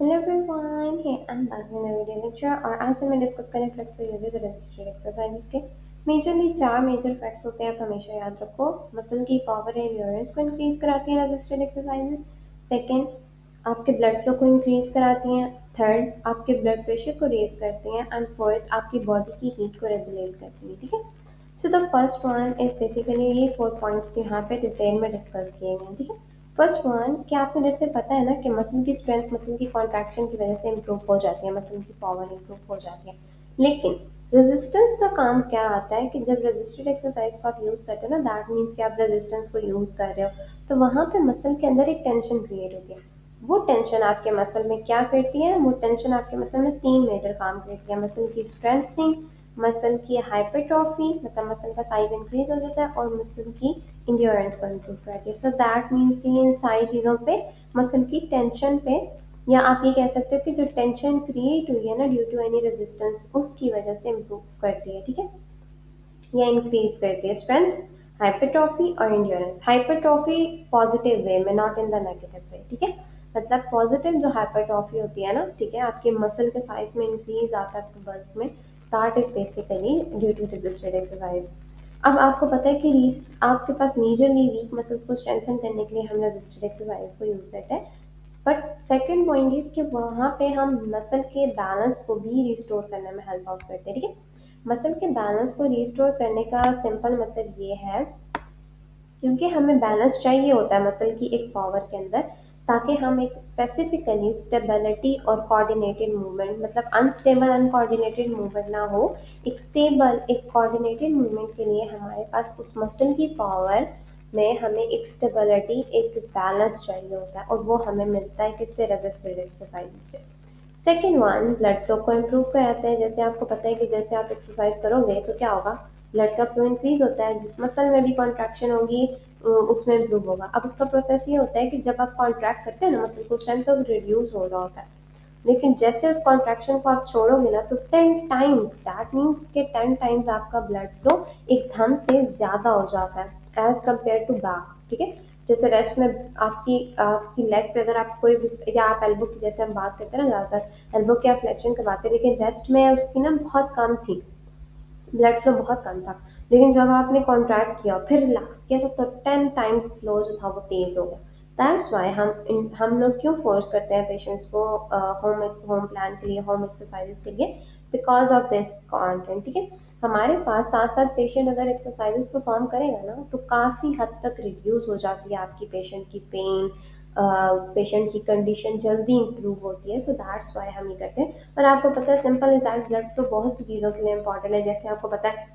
Hello everyone, hey I am back in a video lecture और आज हम discuss करें फ्लेक्सर यूजेस रजिस्टेड एक्सरसाइजेस के मेजरली चार मेजर फैक्ट्स होते हैं। आप हमेशा याद रखो। मसल की पावर एंड एंड्योरेंस को इंक्रीज कराती है रजिस्टेड एक्सरसाइजेस। सेकंड, आपके ब्लड फ्लो को इंक्रीज कराती हैं। थर्ड, आपके ब्लड प्रेशर को रेज करती हैं। एंड फोर्थ, आपकी बॉडी की हीट को रेगुलेट करती है। ठीक है। So the first one is basically ये 4 पॉइंट्स यहाँ पे डिटेल में डिस्कस किए गए हैं। ठीक है। फर्स्ट वन, क्या आपको जैसे पता है ना कि मसल की स्ट्रेंथ मसल की कॉन्ट्रैक्शन की वजह से इंप्रूव हो जाती है, मसल की पावर इंप्रूव हो जाती है। लेकिन रेजिस्टेंस का काम क्या आता है कि जब रेजिस्टेड एक्सरसाइज को आप यूज करते हो ना, दैट मीन्स कि आप रेजिस्टेंस को यूज कर रहे हो, तो वहां पे मसल के अंदर एक टेंशन क्रिएट होती है। वो टेंशन आपके मसल में क्या करती है? वो टेंशन आपके मसल में तीन मेजर काम करती है: मसल की स्ट्रेंथनिंग, मसल की हाइपरट्रॉफी मतलब मसल का साइज इंक्रीज हो जाता है, और मसल की इंड्योरेंस को इम्प्रूव करती है। सो दैट मीन्स कि इन सारी चीज़ों पे, मसल की टेंशन पे, या आप ये कह सकते हो कि जो टेंशन क्रिएट हुई है ना ड्यू टू एनी रेजिस्टेंस, उसकी वजह से इम्प्रूव करती है। ठीक है। या इंक्रीज करती है स्ट्रेंथ, हाइपरट्रॉफी और इंड्योरेंस। हाइपरट्रॉफी पॉजिटिव वे में, not in the negative way. ठीक है। मतलब पॉजिटिव जो हाइपरट्रॉफी होती है ना, ठीक है, आपके मसल के साइज में इंक्रीज आता है बल्क में, that is basically due to resisted exercise. अब आपको पता है कि आपके पास मेजरली वीक मसल्स को स्ट्रेंथन करने के लिए हम रजिस्टेड एक्सरसाइज को यूज करते हैं। बट सेकेंड पॉइंट ये कि वहाँ पे हम मसल के बैलेंस को भी रिस्टोर करने में हेल्प आउट करते हैं। ठीक है। मसल के बैलेंस को रिस्टोर करने का सिंपल मतलब ये है, क्योंकि हमें बैलेंस चाहिए होता है मसल की एक पावर के अंदर, ताकि हम एक स्पेसिफिकली स्टेबिलिटी और कोऑर्डिनेटेड मूवमेंट, मतलब अनस्टेबल अनकोऑर्डिनेटेड मूवमेंट ना हो, एक स्टेबल एक कोऑर्डिनेटेड मूवमेंट के लिए हमारे पास उस मसल की पावर में हमें एक स्टेबिलिटी, एक बैलेंस चाहिए होता है, और वो हमें मिलता है किससे? रेजिस्टेंस एक्सरसाइज से। सेकेंड वन, ब्लड फ्लो को इम्प्रूव कराते हैं। जैसे आपको पता है कि जैसे आप एक्सरसाइज करोगे तो क्या होगा? ब्लड का फ्लो इंक्रीज होता है, जिस मसल में भी कॉन्ट्रैक्शन होगी उसमें इम्प्रूव होगा। अब उसका प्रोसेस ये होता है कि जब आप कॉन्ट्रैक्ट करते हैं ना मसल को, स्ट्रेंथ तो रिड्यूस हो रहा होता है, लेकिन जैसे उस कॉन्ट्रैक्शन को आप छोड़ोगे ना, तो 10 टाइम्स, दैट मीन्स के 10 टाइम्स आपका ब्लड फ्लो एकदम से ज़्यादा हो जाता है एज कम्पेयर टू बैक। ठीक है। जैसे रेस्ट में आपकी आपकी लेग पे अगर आप कोई भी, या आप एल्बो की, जैसे हम बात करते हैं ना, ज़्यादातर एल्बो की आप फ्लेक्शन करवाते हैं, लेकिन रेस्ट में उसकी ना बहुत कम थी, ब्लड फ्लो बहुत कम था। लेकिन जब आपने कॉन्ट्रैक्ट किया फिर रिलैक्स किया, तो 10 टाइम्स फ्लो जो था वो तेज हो गया। दैट्स वाई हम लोग क्यों फोर्स करते हैं पेशेंट्स को होम प्लान के लिए, होम एक्सरसाइजेस के लिए? Because of this content. ठीक है। हमारे पास साथ साथ पेशेंट अगर एक्सरसाइजेस परफॉर्म करेगा ना, तो काफ़ी हद तक रिड्यूस हो जाती है आपकी पेशेंट की पेन, पेशेंट की कंडीशन जल्दी इंप्रूव होती है। सो दैट्स वाई हम ये करते हैं। और आपको पता है, simple is that, blood flow बहुत सी चीज़ों के लिए इंपॉर्टेंट है। जैसे आपको पता है,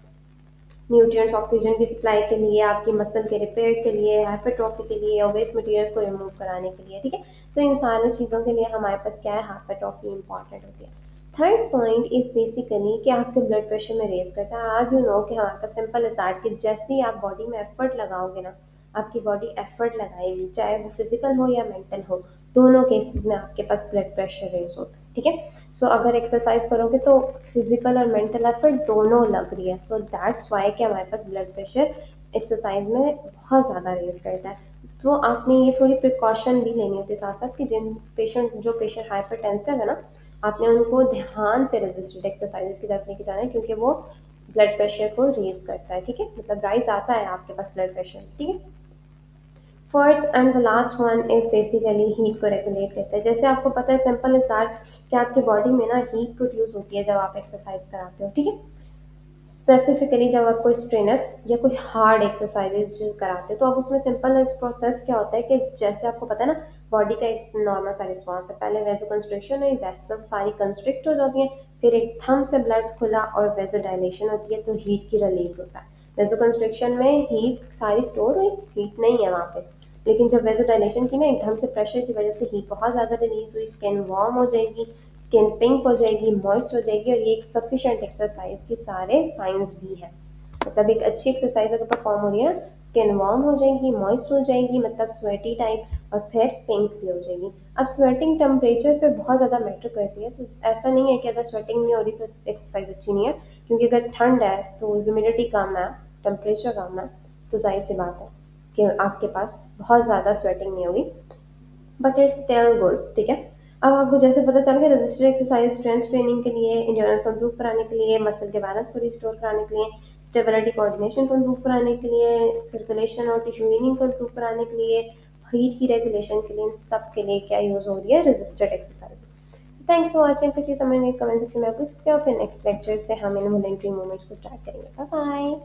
न्यूट्रिएंट्स, ऑक्सीजन की सप्लाई के लिए, आपकी मसल के रिपेयर के लिए, हाइपरट्रॉफी के लिए, और वेस्ट मटेरियल को रिमूव कराने के लिए। ठीक है। सो इन सारी चीज़ों के लिए हमारे पास क्या है? हाइपरट्रॉफी इंपॉर्टेंट होती है। थर्ड पॉइंट इज बेसिकली कि आपके ब्लड प्रेशर में रेज करता है। आज यू नो कि हमारे पास सिंपल इज दैट कि जैसे ही आप बॉडी में एफर्ट लगाओगे ना, आपकी बॉडी एफर्ट लगाएगी, चाहे वो फिजिकल हो या मेंटल हो, दोनों केसेस में आपके पास ब्लड प्रेशर रेज होता है। ठीक है। सो अगर एक्सरसाइज करोगे तो फिजिकल और मेंटल एफर्ट दोनों लग रही है। सो दैट्स वाई कि हमारे पास ब्लड प्रेशर एक्सरसाइज में बहुत ज़्यादा रेज करता है। तो आपने ये थोड़ी प्रिकॉशन भी लेनी होती है साथ साथ, कि जो पेशेंट हाइपरटेंसिव है ना, आपने उनको ध्यान से रेजिस्टेड एक्सरसाइजेस की तरफ लेके जाना है, क्योंकि वो ब्लड प्रेशर को रेज करता है। ठीक है। मतलब राइज आता है आपके पास ब्लड प्रेशर। ठीक है। Fourth and the last one is basically heat को रेगुलेट करता है। जैसे आपको पता है, सिंपल इज दैट कि आपकी बॉडी में ना हीट प्रोड्यूस होती है जब आप एक्सरसाइज कराते हो। ठीक है। स्पेसिफिकली जब आप कोई स्ट्रेनस या कुछ हार्ड एक्सरसाइजेज जो कराते हो, तो अब उसमें सिंपल इस प्रोसेस क्या होता है कि जैसे आपको पता है ना, बॉडी का एक नॉर्मल सा रिस्पॉन्स है, पहले वेजो कंस्ट्रिक्शन हुई, वेसल सारी कंस्ट्रिक्ट हो जाती है, फिर एकदम से ब्लड खुला और वेजो डायलेशन होती है, तो हीट की रिलीज होता है। वेजो कंस्ट्रिक्शन में हीट सारी स्टोर हुई, हीट नहीं है वहाँ पे, लेकिन जब वेजो डायलेशन की ना, एकदम से प्रेशर की वजह से हीट बहुत ज़्यादा रिलीज हुई, स्किन वार्म हो जाएगी, स्किन पिंक हो जाएगी, मॉइस्ट हो जाएगी, और ये एक सफिशिएंट एक्सरसाइज के सारे साइंस भी हैं। मतलब एक अच्छी एक्सरसाइज अगर परफॉर्म हो रही है ना, स्किन वार्म हो जाएगी, मॉइस्ट हो जाएगी, मतलब स्वेटी टाइप, और फिर पिंक भी हो जाएगी। अब स्वेटिंग टेम्परेचर पे बहुत ज़्यादा मैटर करती है। तो ऐसा नहीं है कि अगर स्वेटिंग नहीं हो रही तो एक्सरसाइज अच्छी नहीं है, क्योंकि अगर ठंड है तो ह्यूमिडिटी कम है, टेम्परेचर कम है, तो जाहिर सी बात है कि आपके पास बहुत ज़्यादा स्वेटिंग नहीं होगी, बट इट्स स्टिल गुड। ठीक है। अब आपको जैसे पता चल गया रेजिस्टेड एक्सरसाइज स्ट्रेंथ ट्रेनिंग के लिए, एंड्योरेंस को इम्प्रूव कराने के लिए, मसल के बैलेंस को रिस्टोर कराने के लिए, स्टेबिलिटी कोऑर्डिनेशन को इम्प्रूव कराने के लिए, सर्कुलेशन और टिश्यू हीलिंग को इम्प्रूव कराने के लिए, हीट की रेगुलेशन के लिए, इन सब के लिए क्या यूज़ हो रही है resisted exercise. Thanks for watching. कुछ चीज़ हमें कमेंट सेक्शन में आप पूछ सकते हो। फिर नेक्स्ट लेक्चर से हम इन वॉलेंट्री मूवमेंट्स को स्टार्ट करेंगे। Bye bye.